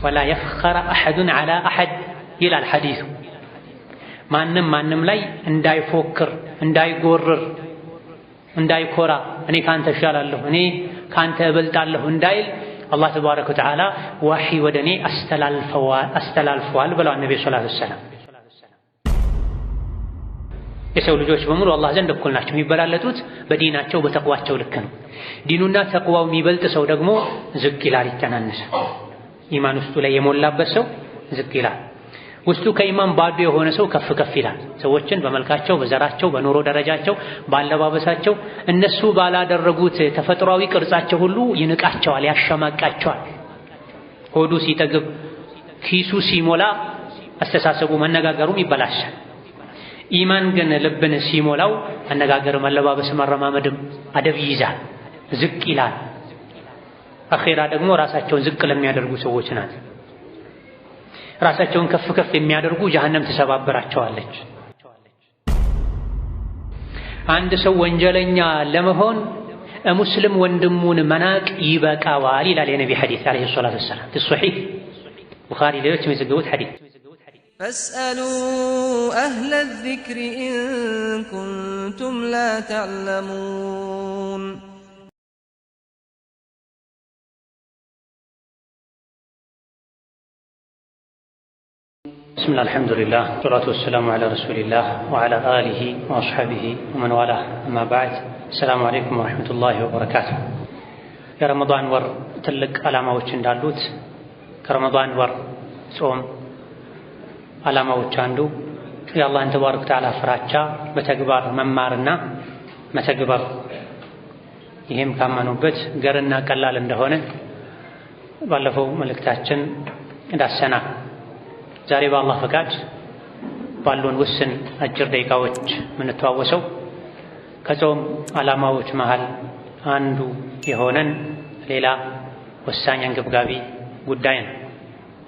ወላ የፍኸረ አሐዱን ዐላ አሐድ ይላል ሐዲሱ። ማንም ላይ እንዳይፎክር፣ እንዳይጎርር፣ እንዳይኮራ እኔ ካንተ እሻላለሁ፣ እኔ ካንተ እበልጣለሁ እንዳይል አላህ ተባረከ ወተዓላ ዋሂ ወደ እኔ አስተላልፈዋል ብለዋል ነብዩ ሰለላሁ ዐለይሂ ወሰለም። የሰው ልጆች በሙሉ አላህ ዘንድ እኩል ናቸው። የሚበላለጡት በዲናቸው በተቅዋቸው ልክ ነው። ዲኑና ተቅዋው የሚበልጥ ሰው ደግሞ ዝቅ ይላል፣ ይተናነሳል። ኢማን ውስጡ ላይ የሞላበት ሰው ዝቅ ይላል። ውስጡ ከኢማን ባዶ የሆነ ሰው ከፍ ከፍ ይላል። ሰዎችን በመልካቸው፣ በዘራቸው፣ በኑሮ ደረጃቸው፣ ባለባበሳቸው እነሱ ባላደረጉት ተፈጥሯዊ ቅርጻቸው ሁሉ ይንቃቸዋል፣ ያሸማቃቸዋል። ሆዱ ሲጠግብ ኪሱ ሲሞላ አስተሳሰቡ መነጋገሩም ይበላሻል። ኢማን ግን ልብን ሲሞላው አነጋገር፣ መለባበስ፣ መረማመድም አደብ ይይዛል፣ ዝቅ ይላል። አኺራ ደግሞ ራሳቸውን ዝቅ ለሚያደርጉ ሰዎች ናት። ራሳቸውን ከፍ ከፍ የሚያደርጉ ጀሀነም ትሰባብራቸዋለች። አንድ ሰው ወንጀለኛ ለመሆን ሙስሊም ወንድሙን መናቅ ይበቃዋል ይላል የነቢ ሐዲስ አለይሂ ሰላቱ ወሰላም ሶሒህ ቡኻሪ ሌሎች የሚዘግቡት ሐዲስ። فاسألوا أهل الذكر إن كنتم لا تعلمون بسم الله الحمد لله والصلاة والسلام على رسول الله وعلى آله وأصحابه ومن والاه أما بعد السلام عليكم ورحمة الله وبركاته يا رمضان ور تلك علامات እንዳሉት ከረመዳን ወር ጾም ዓላማዎች አንዱ የአላህን ተባረከ ወተዓላ ፍራቻ በተግባር መማርና መተግበር፣ ይሄም ካመኑበት ገርና ቀላል እንደሆነ ባለፈው መልእክታችን ዳሰና። ዛሬ በአላህ ፈቃድ ባሉን ውስን አጭር ደቂቃዎች የምንተዋወሰው ከጾም ዓላማዎች መሃል አንዱ የሆነን ሌላ ወሳኝ አንገብጋቢ ጉዳይ ነው።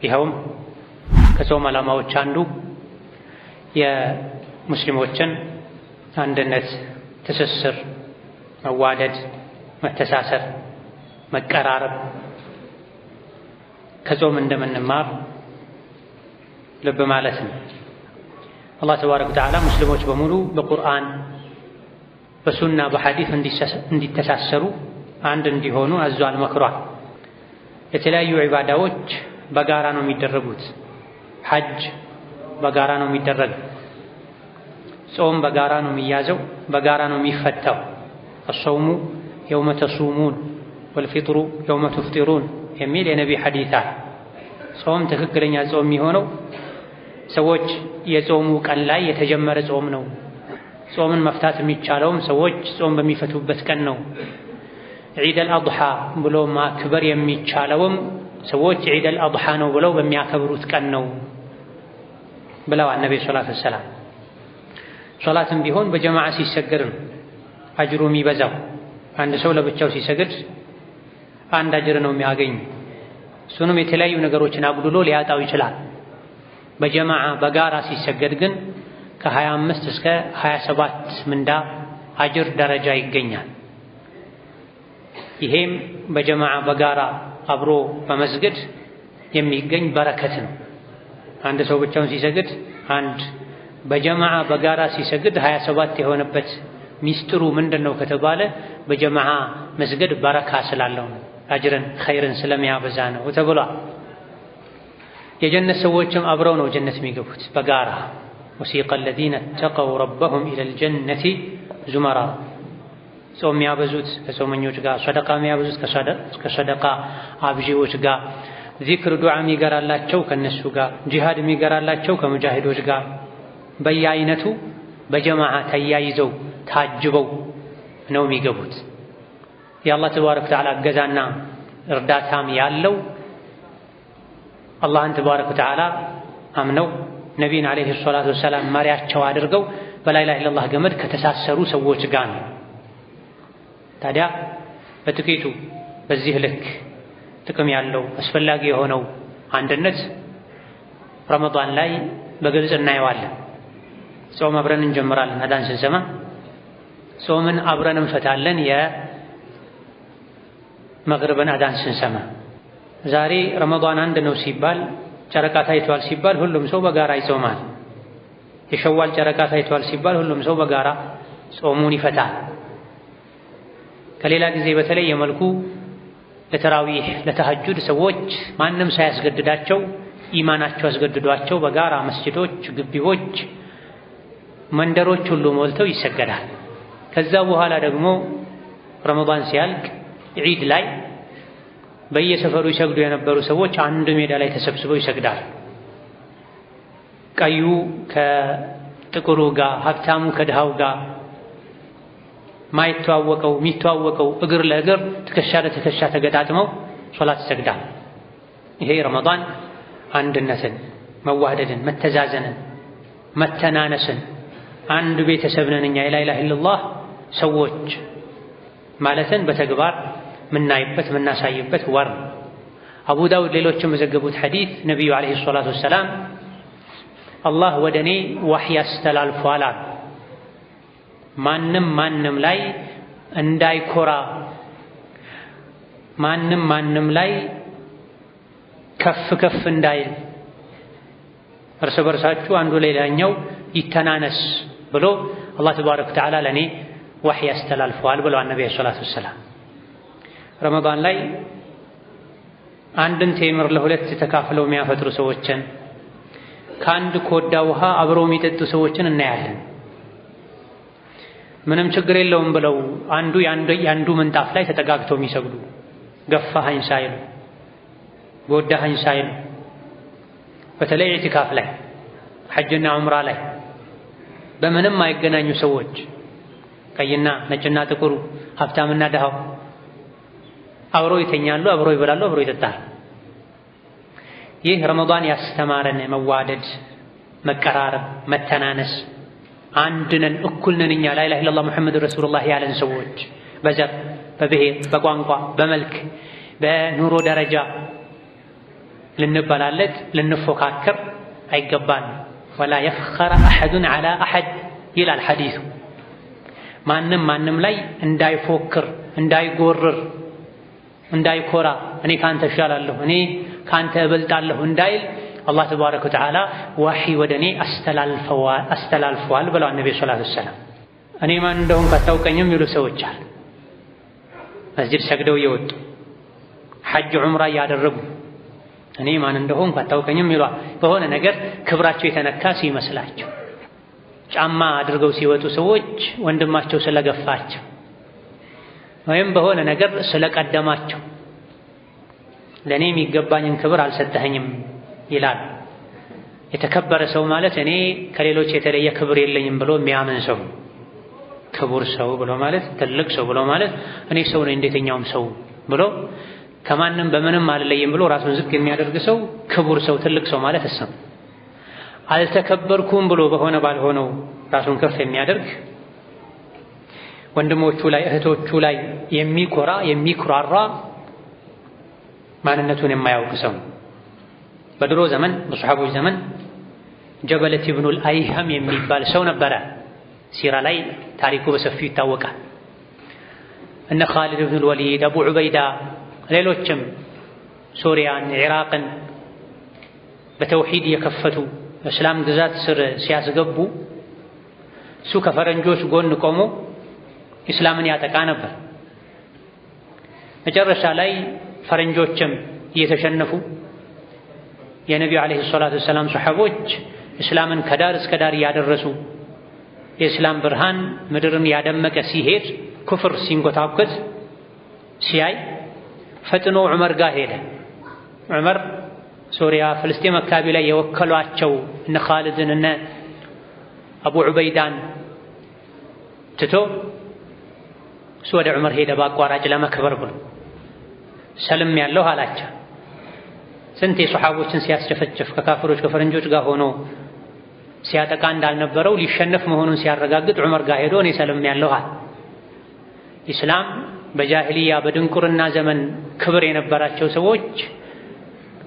ይኸውም ከጾም ዓላማዎች አንዱ የሙስሊሞችን አንድነት፣ ትስስር፣ መዋደድ፣ መተሳሰር፣ መቀራረብ ከጾም እንደምንማር ልብ ማለት ነው። አላህ ተባረከ ወተዓላ ሙስሊሞች በሙሉ በቁርአን በሱና በሐዲስ እንዲተሳሰሩ አንድ እንዲሆኑ አዟል፣ መክሯል። የተለያዩ ዒባዳዎች በጋራ ነው የሚደረጉት። ሐጅ በጋራ ነው የሚደረገው። ጾም በጋራ ነው የሚያዘው፣ በጋራ ነው የሚፈታው። አልሰውሙ የውመ ተሱሙን ወልፊጥሩ የውመ ትፍጢሩን የሚል የነቢ ሐዲስ አለ። ጾም ትክክለኛ ጾም የሚሆነው ሰዎች የጾሙ ቀን ላይ የተጀመረ ጾም ነው። ጾምን መፍታት የሚቻለውም ሰዎች ጾም በሚፈቱበት ቀን ነው። ዒደል አድሓ ብሎ ማክበር የሚቻለውም ሰዎች ዒደል አድሓ ነው ብለው በሚያከብሩት ቀን ነው ብለዋል ነብዩ ሰለላሁ ዐለይሂ ወሰለም። ሶላትም ቢሆን በጀማዓ ሲሰገድ ነው አጅሩ የሚበዛው። አንድ ሰው ለብቻው ሲሰግድ አንድ አጅር ነው የሚያገኝ። እሱንም የተለያዩ ነገሮችን አጉድሎ ሊያጣው ይችላል። በጀማዓ በጋራ ሲሰገድ ግን ከ25 እስከ 27 ምንዳ አጅር ደረጃ ይገኛል። ይሄም በጀማዓ በጋራ አብሮ በመስገድ የሚገኝ በረከት ነው። አንድ ሰው ብቻውን ሲሰግድ አንድ፣ በጀማዓ በጋራ ሲሰግድ 27 የሆነበት ሚስጥሩ ምንድነው ከተባለ በጀማዓ መስገድ በረካ ስላለው ነው፣ አጅርን ኸይርን ስለሚያበዛ ነው ተብሏል። የጀነት ሰዎችም አብረው ነው ጀነት የሚገቡት በጋራ። ወሲቀ الذين اتقوا ربهم الى الجنه زمرا። ጾም የሚያበዙት ከጾመኞች ጋር፣ ሰደቃ የሚያበዙት ከሰደቃ አብዢዎች ጋር፣ ዚክር ዱዓ የሚገራላቸው ከነሱ ጋር፣ ጂሃድ የሚገራላቸው ከሙጃሂዶች ጋር በየአይነቱ በጀማዓ ተያይዘው ታጅበው ነው የሚገቡት። የአላህ ተባረከ ወተዓላ እገዛና እርዳታም ያለው አላህን ተባረከ ወተዓላ አምነው ነቢይን ዓለይሂ ሰላቱ ወሰላም መሪያቸው አድርገው በላ ኢላሃ ኢለላህ ገመድ ከተሳሰሩ ሰዎች ጋር ነው። ታዲያ በጥቂቱ በዚህ ልክ ጥቅም ያለው አስፈላጊ የሆነው አንድነት ረመዳን ላይ በግልጽ እናየዋለን። ጾም አብረን እንጀምራለን። አዳን ስንሰማ ጾምን አብረን እንፈታለን። የመግሪብን አዳን ስንሰማ ዛሬ ረመዳን አንድ ነው ሲባል ጨረቃ ታይቷል ሲባል ሁሉም ሰው በጋራ ይጾማል። የሸዋል ጨረቃ ታይቷል ሲባል ሁሉም ሰው በጋራ ጾሙን ይፈታል። ከሌላ ጊዜ በተለየ መልኩ ለተራዊህ ለተሐጁድ ሰዎች ማንም ሳያስገድዳቸው ኢማናቸው አስገድዷቸው በጋራ መስጂዶች፣ ግቢዎች፣ መንደሮች ሁሉ ሞልተው ይሰገዳል። ከዛ በኋላ ደግሞ ረመዳን ሲያልቅ ዒድ ላይ በየሰፈሩ ይሰግዱ የነበሩ ሰዎች አንድ ሜዳ ላይ ተሰብስበው ይሰግዳሉ። ቀዩ ከጥቁሩ ጋር፣ ሀብታሙ ከድሃው ጋር፣ ማይተዋወቀው የሚተዋወቀው እግር ለእግር ትከሻ ለትከሻ ተገጣጥመው ሶላት ይሰግዳል። ይሄ ረመዳን አንድነትን፣ መዋደድን፣ መተዛዘንን፣ መተናነስን አንድ ቤተሰብ ነን እኛ የላ ኢላሃ ኢለላህ ሰዎች ማለትን በተግባር ምናይበት ምናሳይበት ወር። አቡ ዳውድ ሌሎችም የዘገቡት ሐዲስ ነቢዩ ዓለይሂ ሰላቱ ወሰላም አላህ ወደ እኔ ወሕይ አስተላልፏል አሉ። ማንም ላይ እንዳይኮራ፣ ማንም ላይ ከፍ እንዳይል፣ እርስ በርሳችሁ አንዱ ሌላኛው ይተናነስ ብሎ አላህ ተባረከ ወተዓላ ለእኔ ወሕይ አስተላልፏል ብለዋል ነቢዩ ሰላቱ ወሰላም። ረመዳን ላይ አንድን ቴምር ለሁለት ተካፍለው የሚያፈጥሩ ሰዎችን፣ ከአንድ ኮዳ ውሃ አብረው የሚጠጡ ሰዎችን እናያለን። ምንም ችግር የለውም ብለው አንዱ ያንዱ ምንጣፍ ላይ ተጠጋግተው የሚሰግዱ፣ ገፋኸኝ ሳይሉ ጎዳኸኝ ሳይሉ፣ በተለይ ኢዕቲካፍ ላይ ሐጅና ዑምራ ላይ በምንም አይገናኙ ሰዎች፣ ቀይና ነጭና ጥቁሩ፣ ሀብታምና ድሃው አብረው ይተኛሉ፣ አብረው ይበላሉ፣ አብረው ይጠጣሉ። ይህ ረመዳን ያስተማረን መዋደድ፣ መቀራረብ፣ መተናነስ፣ አንድነን እኩልነን እኛ ላ ኢላሃ ኢለላህ ሙሐመድ ረሱሉላህ ያለን ሰዎች በዘር በብሔር በቋንቋ በመልክ በኑሮ ደረጃ ልንበላለጥ ልንፎካከር አይገባን። ወላ የፍኸረ አሐዱን ዐላ አሐድ ይላል ሐዲሱ። ማንም ላይ እንዳይፎክር፣ እንዳይጎርር፣ እንዳይኮራ፣ እኔ ካንተ እሻላለሁ፣ እኔ ካንተ እበልጣለሁ እንዳይል አላህ ተባረከ ወተዓላ ወሕይ ወደ እኔ አስተላልፈዋል ብለዋል ነቢዩ ሰለላሁ ዐለይሂ ወሰለም። እኔ ማን እንደሆንኩ አታውቀኝም የሚሉ ሰዎች አሉ። መስጂድ ሰግደው እየወጡ ሐጅ ዑምራ እያደረጉ እኔ ማን እንደሆንኩ አታውቀኝም ይሏል። በሆነ ነገር ክብራቸው የተነካ ሲመስላቸው ጫማ አድርገው ሲወጡ ሰዎች ወንድማቸው ስለገፋቸው ወይም በሆነ ነገር ስለቀደማቸው ለእኔ የሚገባኝን ክብር አልሰጠኸኝም ይላል። የተከበረ ሰው ማለት እኔ ከሌሎች የተለየ ክብር የለኝም ብሎ የሚያምን ሰው። ክቡር ሰው ብሎ ማለት ትልቅ ሰው ብሎ ማለት እኔ ሰው ነኝ እንደየትኛውም ሰው ብሎ ከማንም በምንም አልለይም ብሎ ራሱን ዝቅ የሚያደርግ ሰው ክቡር ሰው፣ ትልቅ ሰው ማለት እሱ። አልተከበርኩም ብሎ በሆነ ባልሆነው ራሱን ከፍ የሚያደርግ ወንድሞቹ ላይ እህቶቹ ላይ የሚኮራ የሚኩራራ ማንነቱን የማያውቅ ሰው። በድሮ ዘመን በሰሐቦች ዘመን ጀበለት ኢብኑል አይሃም የሚባል ሰው ነበረ። ሲራ ላይ ታሪኩ በሰፊው ይታወቃል። እነ ኻሊድ ኢብኑል ወሊድ፣ አቡ ዑበይዳ፣ ሌሎችም ሶሪያን፣ ኢራቅን በተውሂድ የከፈቱ በእስላም ግዛት ስር ሲያስገቡ እሱ ከፈረንጆች ጎን ቆሞ ኢስላምን ያጠቃ ነበር። መጨረሻ ላይ ፈረንጆችም እየተሸነፉ የነቢዩ ዓለይሂ ሰላቱ ወሰላም ሰሐቦች እስላምን ከዳር እስከ ዳር እያደረሱ የእስላም ብርሃን ምድርን ያደመቀ ሲሄድ ኩፍር ሲንጎታኮት ሲያይ ፈጥኖ ዑመር ጋር ሄደ። ዑመር ሶሪያ ፍልስጤም አካባቢ ላይ የወከሏቸው እነ ኻሊድን እነ አቡ ዑበይዳን ትቶ እሱ ወደ ዑመር ሄደ በአቋራጭ ለመክበር ብሎ ሰልም ያለው አላቸው። ስንት የሰሐቦችን ሲያስጨፈጭፍ ከካፍሮች ከፈረንጆች ጋር ሆኖ ሲያጠቃ እንዳልነበረው ሊሸነፍ መሆኑን ሲያረጋግጥ ዑመር ጋር ሄዶ እኔ ሰልም ያለው አለ። ኢስላም በጃሂልያ በድንቁርና ዘመን ክብር የነበራቸው ሰዎች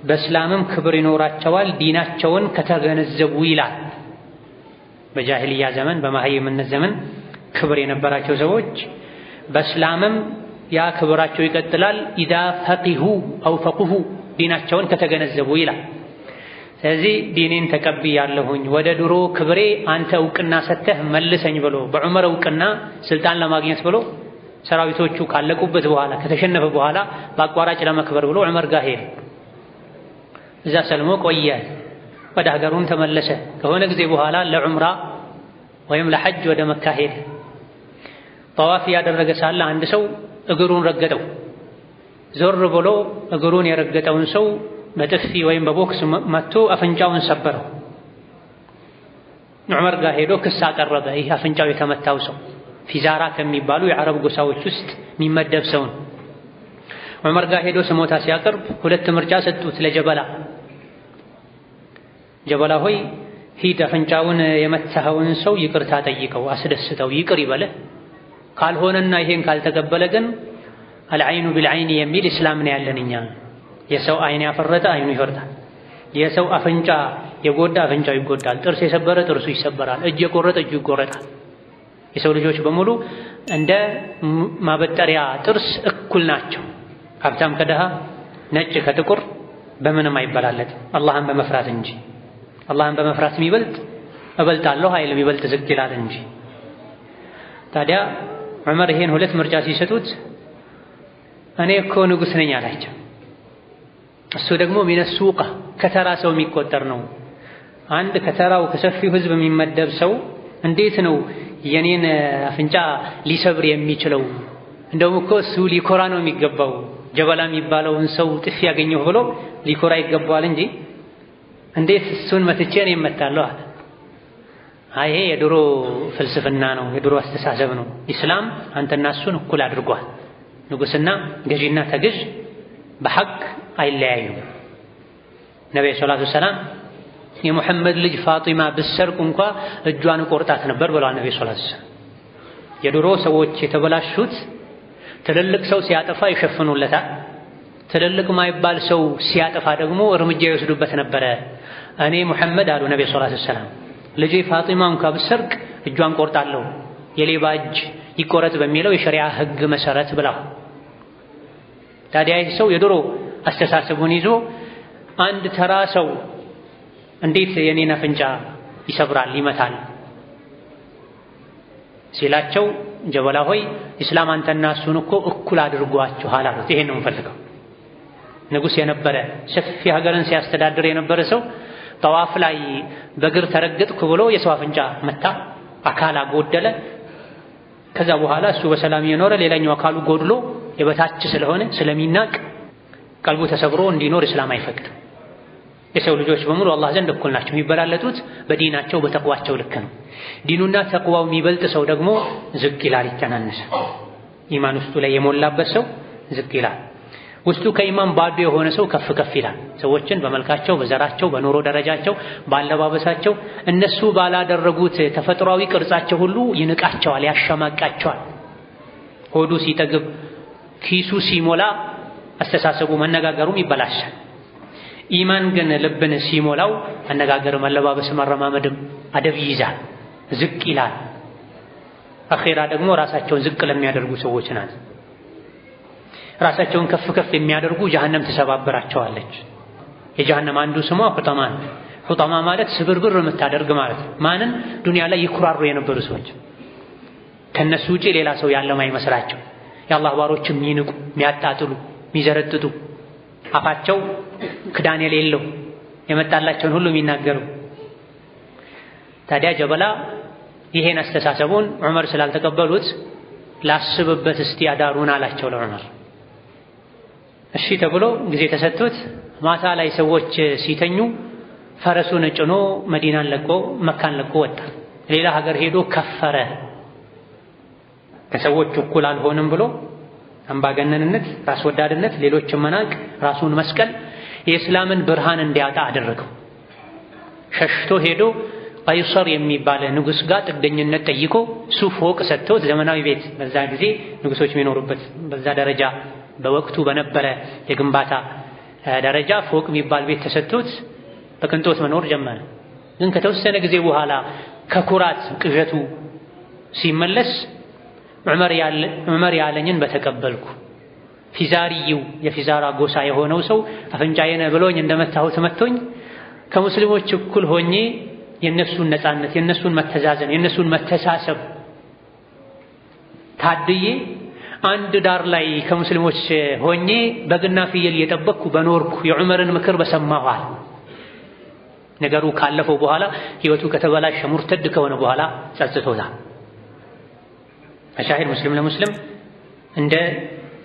በእስላምም ክብር ይኖራቸዋል ዲናቸውን ከተገነዘቡ ይላል። በጃሂልያ ዘመን በመሃይምነት ዘመን ክብር የነበራቸው ሰዎች በእስላምም ያ ክብራቸው ይቀጥላል። ኢዛ ፈቂሁ አው ፈቁሁ ዲናቸውን ከተገነዘቡ ይላል። ስለዚህ ዲኔን ተቀብያለሁኝ ወደ ድሮ ክብሬ አንተ እውቅና ሰተህ መልሰኝ ብሎ በዑመር እውቅና ስልጣን ለማግኘት ብሎ ሰራዊቶቹ ካለቁበት በኋላ ከተሸነፈ በኋላ በአቋራጭ ለመክበር ብሎ ዑመር ጋር ሄደ። እዛ ሰልሞ ቆየ። ወደ ሀገሩን ተመለሰ። ከሆነ ጊዜ በኋላ ለዑምራ ወይም ለሐጅ ወደ መካ ሄደ። ጠዋፍ ያደረገ ሳለ አንድ ሰው እግሩን ረገጠው። ዞር ብሎ እግሩን የረገጠውን ሰው በጥፊ ወይም በቦክስ መቶ አፍንጫውን ሰበረው። ዑመር ጋር ሄዶ ክስ አቀረበ። ይህ አፍንጫው የተመታው ሰው ፊዛራ ከሚባሉ የዓረብ ጎሳዎች ውስጥ የሚመደብ ሰው ነው። ዑመር ጋር ሄዶ ስሞታ ሲያቀርብ ሁለት ምርጫ ሰጡት ለጀበላ። ጀበላ ሆይ ሂድ አፍንጫውን የመታኸውን ሰው ይቅርታ ጠይቀው፣ አስደስተው፣ ይቅር ይበልህ። ካልሆነና ይሄን ካልተቀበለ ግን አልዓይኑ ቢልዓይኒ የሚል እስላም ነው ያለን እኛ። የሰው አይን ያፈረጠ አይኑ ይፈርጣል። የሰው አፍንጫ የጎዳ አፍንጫው ይጎዳል። ጥርስ የሰበረ ጥርሱ ይሰበራል። እጅ የቆረጠ እጁ ይቆረጣል። የሰው ልጆች በሙሉ እንደ ማበጠሪያ ጥርስ እኩል ናቸው። ሀብታም ከደሃ፣ ነጭ ከጥቁር በምንም አይበላለጥም አላህን በመፍራት እንጂ። አላህን በመፍራት የሚበልጥ እበልጣለሁ አይልም፣ ይበልጥ ዝቅ ይላል እንጂ። ታዲያ ዑመር ይሄን ሁለት ምርጫ ሲሰጡት እኔ እኮ ንጉሥ ነኝ አላቸው። እሱ ደግሞ ሚነሱቃ ከተራ ሰው የሚቆጠር ነው። አንድ ከተራው ከሰፊው ህዝብ የሚመደብ ሰው እንዴት ነው የኔን አፍንጫ ሊሰብር የሚችለው? እንደውም እኮ እሱ ሊኮራ ነው የሚገባው። ጀበላ የሚባለውን ሰው ጥፊ ያገኘሁ ብሎ ሊኮራ ይገባዋል እንጂ እንዴት እሱን መትቼ እኔ እመታለሁ አለ። ይሄ የድሮ ፍልስፍና ነው፣ የድሮ አስተሳሰብ ነው። ኢስላም አንተና እሱን እኩል አድርጓል። ንጉስና ገዢና ተገዥ በሐቅ አይለያዩም። ነብዩ ሰለላሁ ዐለይሂ ወሰለም የሙሐመድ ልጅ ፋጢማ ብሰርቅ እንኳ እጇን ቆርጣት ነበር ብለዋል ነብዩ ሰለላሁ ዐለይሂ ወሰለም። የድሮ ሰዎች የተበላሹት ትልልቅ ሰው ሲያጠፋ ይሸፍኑለታል፣ ትልልቅ ማይባል ሰው ሲያጠፋ ደግሞ እርምጃ ይወስዱበት ነበረ። እኔ ሙሐመድ አሉ ነብዩ ሰለላሁ ዐለይሂ ወሰለም ልጄ ፋጢማ እንኳ ብሰርቅ እጇን ቆርጣለሁ፣ የሌባ እጅ ይቆረጥ በሚለው የሸሪዓ ህግ መሰረት ብለው። ታዲያ ይህ ሰው የድሮ አስተሳሰቡን ይዞ አንድ ተራ ሰው እንዴት የኔን አፍንጫ ይሰብራል ይመታል ሲላቸው ጀበላ ሆይ ኢስላም አንተና እሱን እኮ እኩል አድርጓችኋል አሉት። ይሄን ነው የምፈልገው። ንጉሥ የነበረ ሰፊ ሀገርን ሲያስተዳድር የነበረ ሰው ጠዋፍ ላይ በእግር ተረገጥኩ ብሎ የሰው አፍንጫ መታ፣ አካል አጎደለ። ከዛ በኋላ እሱ በሰላም የኖረ ሌላኛው አካሉ ጎድሎ የበታች ስለሆነ ስለሚናቅ ቀልቡ ተሰብሮ እንዲኖር እስላም አይፈቅድም። የሰው ልጆች በሙሉ አላህ ዘንድ እኩል ናቸው። የሚበላለጡት በዲናቸው በተቅዋቸው ልክ ነው። ዲኑና ተቅዋው የሚበልጥ ሰው ደግሞ ዝቅ ይላል፣ ይተናነሳል። ኢማን ውስጡ ላይ የሞላበት ሰው ዝቅ ይላል። ውስጡ ከኢማን ባዶ የሆነ ሰው ከፍ ከፍ ይላል። ሰዎችን በመልካቸው፣ በዘራቸው፣ በኑሮ ደረጃቸው፣ ባለባበሳቸው እነሱ ባላደረጉት ተፈጥሯዊ ቅርጻቸው ሁሉ ይንቃቸዋል፣ ያሸማቃቸዋል። ሆዱ ሲጠግብ ኪሱ ሲሞላ አስተሳሰቡ መነጋገሩም ይበላሻል። ኢማን ግን ልብን ሲሞላው አነጋገር፣ መለባበስ፣ መረማመድም አደብ ይይዛል፣ ዝቅ ይላል። አኺራ ደግሞ ራሳቸውን ዝቅ ለሚያደርጉ ሰዎች ናት። ራሳቸውን ከፍ ከፍ የሚያደርጉ ጀሃነም ትሰባብራቸዋለች። የጀሃነም አንዱ ስሟ ሁጠማ ነው። ሁጠማ ማለት ስብርብር የምታደርግ ማለት ነው። ማንን? ዱንያ ላይ ይኩራሩ የነበሩ ሰዎች፣ ከነሱ ውጪ ሌላ ሰው ያለም አይመስላቸው። የአላህ ባሮችም የሚንቁ፣ የሚያጣጥሉ፣ የሚዘረጥጡ፣ አፋቸው ክዳን የሌለው የመጣላቸውን ሁሉ የሚናገሩ። ታዲያ ጀበላ ይሄን አስተሳሰቡን ዑመር ስላልተቀበሉት ላስብበት እስቲ አዳሩን አላቸው ለዑመር። እሺ ተብሎ ጊዜ ተሰጥቶት ማታ ላይ ሰዎች ሲተኙ ፈረሱን ጭኖ መዲናን ለቆ መካን ለቆ ወጣ። ሌላ ሀገር ሄዶ ከፈረ። ከሰዎች እኩል አልሆንም ብሎ አምባገነንነት፣ ራስ ወዳድነት፣ ሌሎችን መናቅ፣ ራሱን መስቀል የእስላምን ብርሃን እንዲያጣ አደረገው። ሸሽቶ ሄዶ ቀይሰር የሚባል ንጉሥ ጋር ጥገኝነት ጠይቆ እሱ ፎቅ ሰጥቶት ዘመናዊ ቤት፣ በዛ ጊዜ ንጉሶች የሚኖሩበት በዛ ደረጃ በወቅቱ በነበረ የግንባታ ደረጃ ፎቅ የሚባል ቤት ተሰጥቶት በቅንጦት መኖር ጀመረ። ግን ከተወሰነ ጊዜ በኋላ ከኩራት ቅዠቱ ሲመለስ ዑመር ያለኝን በተቀበልኩ፣ ፊዛሪው የፊዛራ ጎሳ የሆነው ሰው አፍንጫዬን ብሎኝ እንደመታሁት መቶኝ ከሙስሊሞች እኩል ሆኜ የነሱን ነፃነት የነሱን መተዛዘን የነሱን መተሳሰብ ታድዬ አንድ ዳር ላይ ከሙስሊሞች ሆኜ በግና ፍየል እየጠበቅኩ በኖርኩ የዑመርን ምክር በሰማኋል። ነገሩ ካለፈው በኋላ ህይወቱ ከተበላሸ ሙርተድ ከሆነ በኋላ ጸጽቶታል። መሻሂድ ሙስሊም ለሙስሊም እንደ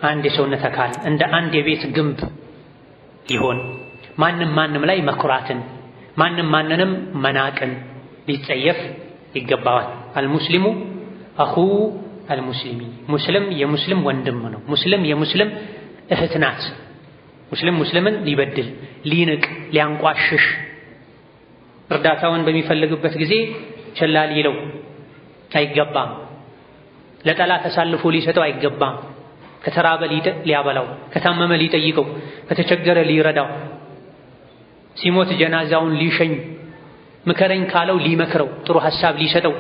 አንድ የሰውነት አካል እንደ አንድ የቤት ግንብ ሊሆን ማንም ላይ መኩራትን ማንም ማንንም መናቅን ሊጸየፍ ይገባዋል። አልሙስሊሙ አኹ አልሙስሊሚ ሙስሊም የሙስሊም ወንድም ነው። ሙስሊም የሙስሊም እህት ናት። ሙስሊም ሙስሊምን ሊበድል ሊንቅ ሊያንቋሽሽ እርዳታውን በሚፈልግበት ጊዜ ቸላ ሊለው አይገባም። ለጠላት ተሳልፎ ሊሰጠው አይገባም። ከተራበ ሊያበላው፣ ከታመመ ሊጠይቀው፣ ከተቸገረ ሊረዳው፣ ሲሞት ጀናዛውን ሊሸኝ፣ ምከረኝ ካለው ሊመክረው፣ ጥሩ ሐሳብ ሊሰጠው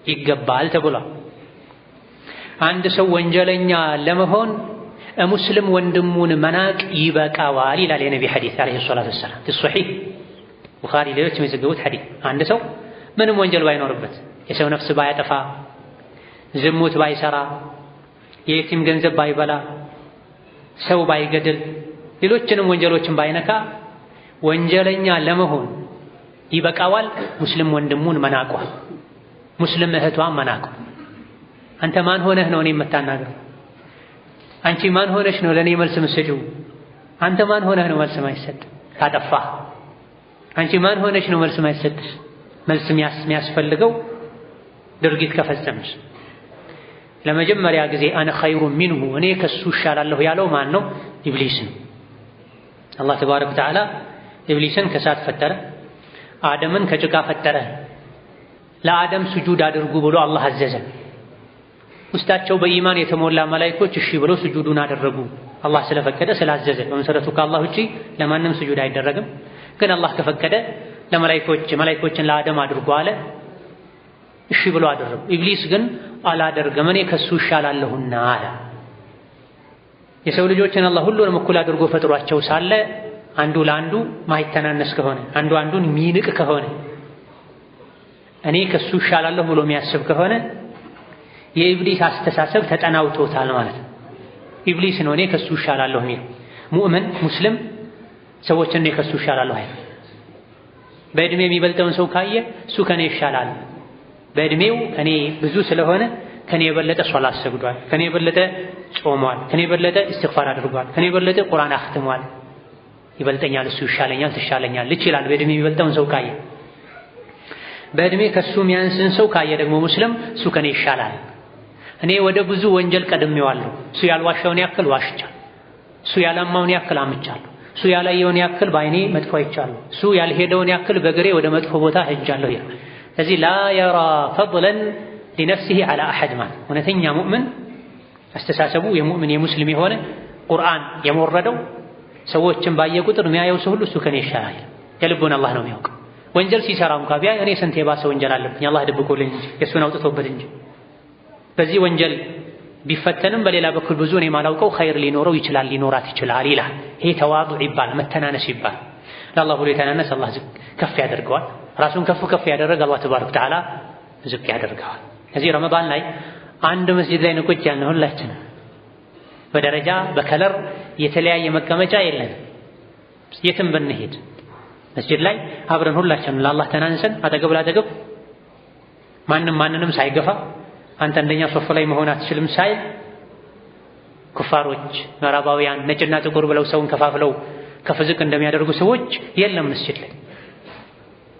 ይገባል ተብሏል። አንድ ሰው ወንጀለኛ ለመሆን ሙስሊም ወንድሙን መናቅ ይበቃዋል ይላል የነቢ ሐዲስ አለይሂ ሰላቱ ወሰላም ሶሒህ ቡኻሪ ሌሎች የሚዘግቡት ሐዲስ። አንድ ሰው ምንም ወንጀል ባይኖርበት የሰው ነፍስ ባያጠፋ ዝሙት ባይሰራ የየቲም ገንዘብ ባይበላ ሰው ባይገድል ሌሎችንም ወንጀሎችን ባይነካ ወንጀለኛ ለመሆን ይበቃዋል ሙስሊም ወንድሙን መናቋ ሙስሊም እህቷን መናቋ። አንተ ማን ሆነህ ነው እኔ የምታናግረው? አንቺ ማን ሆነሽ ነው ለእኔ መልስ የምትሰጪው? አንተ ማን ሆነህ ነው መልስ የማይሰጥ ካጠፋህ? አንቺ ማን ሆነሽ ነው መልስ የማይሰጥሽ? መልስ የሚያስፈልገው ድርጊት ከፈጸምሽ። ለመጀመሪያ ጊዜ አነ ኸይሩ ሚንሁ እኔ ከሱ እሻላለሁ ያለው ማን ነው? ኢብሊስ ነው። አላህ ተባረከ ወተዓላ ኢብሊስን ከእሳት ፈጠረ፣ አደምን ከጭቃ ፈጠረ። ለአደም ስጁድ አድርጉ ብሎ አላህ አዘዘ። ውስጣቸው በኢማን የተሞላ መላእክቶች እሺ ብሎ ስጁዱን አደረጉ። አላህ ስለፈቀደ ስላዘዘ። በመሰረቱ ከአላህ ውጪ ለማንም ስጁድ አይደረግም። ግን አላህ ከፈቀደ መላእክቶችን ለአደም አድርጉ አለ። እሺ ብሎ አደረጉ። ኢብሊስ ግን አላደርግም እኔ ከሱ እሻላለሁና አለ። የሰው ልጆችን አላህ ሁሉንም እኩል አድርጎ ፈጥሯቸው ሳለ አንዱ ለአንዱ ማይተናነስ ከሆነ አንዱ አንዱን ሚንቅ ከሆነ እኔ ከሱ እሻላለሁ ብሎ የሚያስብ ከሆነ የኢብሊስ አስተሳሰብ ተጠናውቶታል ማለት ነው። ኢብሊስ ነው እኔ ከሱ እሻላለሁ የሚለው። ሙእምን ሙስሊም ሰዎችን እኔ ከሱ እሻላለሁ አይደል። በእድሜ የሚበልጠውን ሰው ካየ እሱ ከኔ ይሻላል፣ በእድሜው ከኔ ብዙ ስለሆነ ከኔ የበለጠ ሶላት ሰግዷል፣ ከኔ የበለጠ ጾሟል፣ ከኔ የበለጠ እስትግፋር አድርጓል፣ ከኔ የበለጠ ቁርአን አኽትሟል፣ ይበልጠኛል፣ እሱ ይሻለኛል፣ ትሻለኛል ይችላል። በእድሜ የሚበልጠውን ሰው ካየ። በእድሜ ከሱ የሚያንስን ሰው ካየ ደግሞ ሙስሊም እሱ ከኔ ይሻላል፣ እኔ ወደ ብዙ ወንጀል ቀድሜዋለሁ፣ እሱ ያልዋሻውን ያክል ዋሽቻለሁ፣ እሱ ያላማውን ያክል አምቻለሁ፣ እሱ ያላየውን ያክል በዓይኔ መጥፎ አይቻለሁ፣ እሱ ያልሄደውን ያክል በእግሬ ወደ መጥፎ ቦታ ሄጃለሁ ይላል። ስለዚህ ላ የራ ፈድለን ሊነፍሲሂ ዐላ አሐድ ማለት እውነተኛ ሙእምን አስተሳሰቡ የሙእምን የሙስሊም የሆነ ቁርአን የሞረደው ሰዎችን ባየ ቁጥር የሚያየው ሰው ሁሉ እሱ ከኔ ይሻላል። የልቡን አላህ ነው የሚያውቀው። ወንጀል ሲሰራ እንኳ ቢያይ እኔ ስንት የባሰ ወንጀል አለብኝ አላህ ደብቆልኝ እንጂ የእሱን አውጥቶበት እንጂ በዚህ ወንጀል ቢፈተንም በሌላ በኩል ብዙ እኔ የማላውቀው ኸይር ሊኖረው ይችላል ሊኖራት ይችላል ይላል። ይሄ ተዋዱዕ ይባል መተናነስ ይባል። ለአላህ ብሎ የተናነስ አላህ ዝቅ ከፍ ያደርገዋል። ራሱን ከፍ ያደረገ አላህ ተባረከ ወተዓላ ዝቅ ያደርገዋል። እዚህ ረመዳን ላይ አንድ መስጂድ ላይ ንቁጭ ያልነው ሁላችንም በደረጃ በከለር የተለያየ መቀመጫ የለን። የትም ብንሄድ መስጂድ ላይ አብረን ሁላችንም ለአላህ ተናንሰን አጠገብ ላጠገብ ማንንም ሳይገፋ አንተ አንደኛ ሶፍ ላይ መሆን አትችልም ሳይል ኩፋሮች ምዕራባውያን ነጭና ጥቁር ብለው ሰውን ከፋፍለው ከፍ ዝቅ እንደሚያደርጉ ሰዎች የለም። መስጂድ ላይ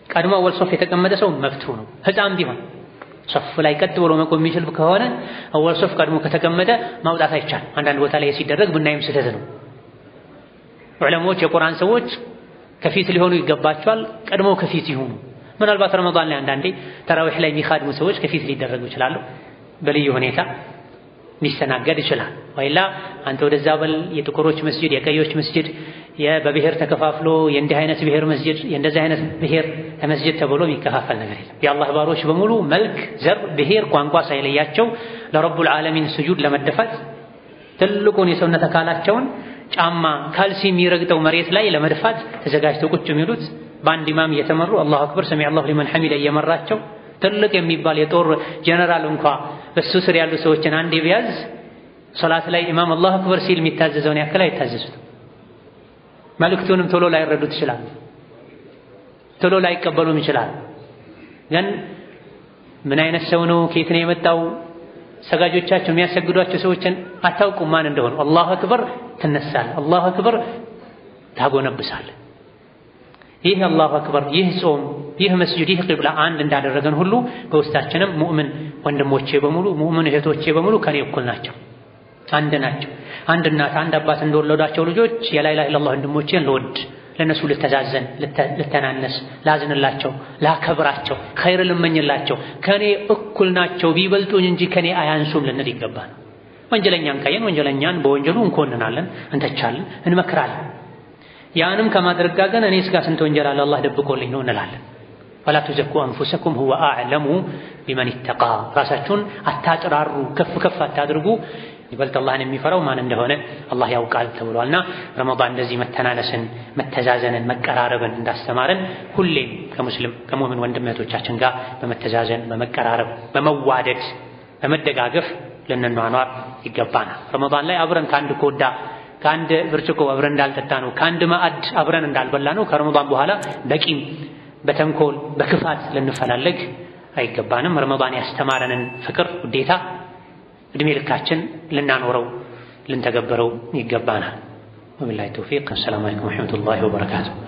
ቀድሞ አወል ሶፍ የተቀመጠ ሰው መብቱ ነው። ሕፃን ቢሆን ሶፍ ላይ ቀጥ ብሎ መቆም የሚችል ከሆነ አወል ሶፍ ቀድሞ ከተቀመጠ ማውጣት አይቻልም። አንዳንድ ቦታ ላይ ሲደረግ ብናይም ስህተት ነው። ዑለሞች የቁርአን ሰዎች ከፊት ሊሆኑ ይገባቸዋል። ቀድሞ ከፊት ይሁኑ። ምናልባት ረመዳን ላይ አንዳንዴ ተራዊህ ላይ የሚኻድሙ ሰዎች ከፊት ሊደረጉ ይችላሉ። በልዩ ሁኔታ ሊስተናገድ ይችላል። ወይላ አንተ ወደዛ በል የጥቁሮች መስጂድ የቀዮች መስጂድ በብሔር ተከፋፍሎ የእንዲህ አይነት ብሔር መስጂድ የእንደዚህ አይነት ብሔር መስጂድ ተብሎ የሚከፋፈል ነገር የለም። የአላህ ባሮች በሙሉ መልክ፣ ዘር፣ ብሔር፣ ቋንቋ ሳይለያቸው ለረቡል ዓለሚን ስጁድ ለመደፋት ትልቁን የሰውነት አካላቸውን ጫማ ካልሲ የሚረግጠው መሬት ላይ ለመድፋት ተዘጋጅተው ቁጭ የሚሉት በአንድ ኢማም እየተመሩ አላሁ አክበር ሰሚ አላሁ ሊመን ሐሚደ እየመራቸው ትልቅ የሚባል የጦር ጀነራል እንኳ በሱ ስር ያሉ ሰዎችን አንዴ ቢያዝ ሶላት ላይ ኢማም አላሁ አክበር ሲል የሚታዘዘውን ያክል አይታዘዙትም። መልእክቱንም ቶሎ ላይረዱት ይችላል፣ ቶሎ ላይቀበሉም ይችላል። ግን ምን አይነት ሰው ነው ከየት ነው የመጣው ሰጋጆቻቸው የሚያሰግዷቸው ሰዎችን አታውቁም ማን እንደሆኑ። አላሁ አክበር ትነሳለህ፣ አላሁ አክበር ታጎነብሳለህ። ይህ አላሁ አክበር፣ ይህ ጾም፣ ይህ መስጂድ፣ ይህ ቂብላ አንድ እንዳደረገን ሁሉ በውስጣችንም ሙእምን ወንድሞቼ በሙሉ ሙእምን እህቶቼ በሙሉ ከኔ እኩል ናቸው፣ አንድ ናቸው። አንድ እናት አንድ አባት እንደወለዷቸው ልጆች የላ ኢላሀ ኢለላህ ወንድሞቼን ልወድ፣ ለነሱ ልተዛዘን፣ ልተናነስ፣ ላዝንላቸው፣ ላከብራቸው፣ ኸይር ልመኝላቸው፣ ከኔ እኩል ናቸው ቢበልጡኝ እንጂ ከኔ አያንሱም ልንል ይገባል። ወንጀለኛን ካየን ወንጀለኛን በወንጀሉ እንኮንናለን፣ እንተቻለን፣ እንመክራለን። ያንም ከማድረግ ጋር ግን እኔስ ጋር ስንት ወንጀል አለ አላህ ደብቆልኝ ነው እንላለን። ወላ ተዘኩ አንፉሰኩም ሁወ አዕለሙ ቢመን ኢተቃ። ራሳችሁን አታጥራሩ፣ ከፍ ከፍ አታድርጉ፣ ይበልጥ አላህን የሚፈራው ማን እንደሆነ አላህ ያውቃል ተብሏልና ረመዳን እንደዚህ መተናነስን፣ መተዛዘንን፣ መቀራረብን እንዳስተማረን ሁሌም ከሙስሊም ከሙእምን ወንድም እህቶቻችን ጋር በመተዛዘን በመቀራረብ በመዋደድ በመደጋገፍ ልንኗኗር ይገባናል። ረመዳን ላይ አብረን ከአንድ ኮዳ ከአንድ ብርጭቆ አብረን እንዳልጠጣ ነው፣ ከአንድ ማዕድ አብረን እንዳልበላ ነው። ከረመዳን በኋላ በቂም በተንኮል በክፋት ልንፈላለግ አይገባንም። ረመዳን ያስተማረንን ፍቅር ውዴታ እድሜ ልካችን ልናኖረው ልንተገበረው ይገባናል። ወቢላሂ ተውፊቅ። አሰላሙ አለይኩም ወረሕመቱላሂ ወበረካቱሁ።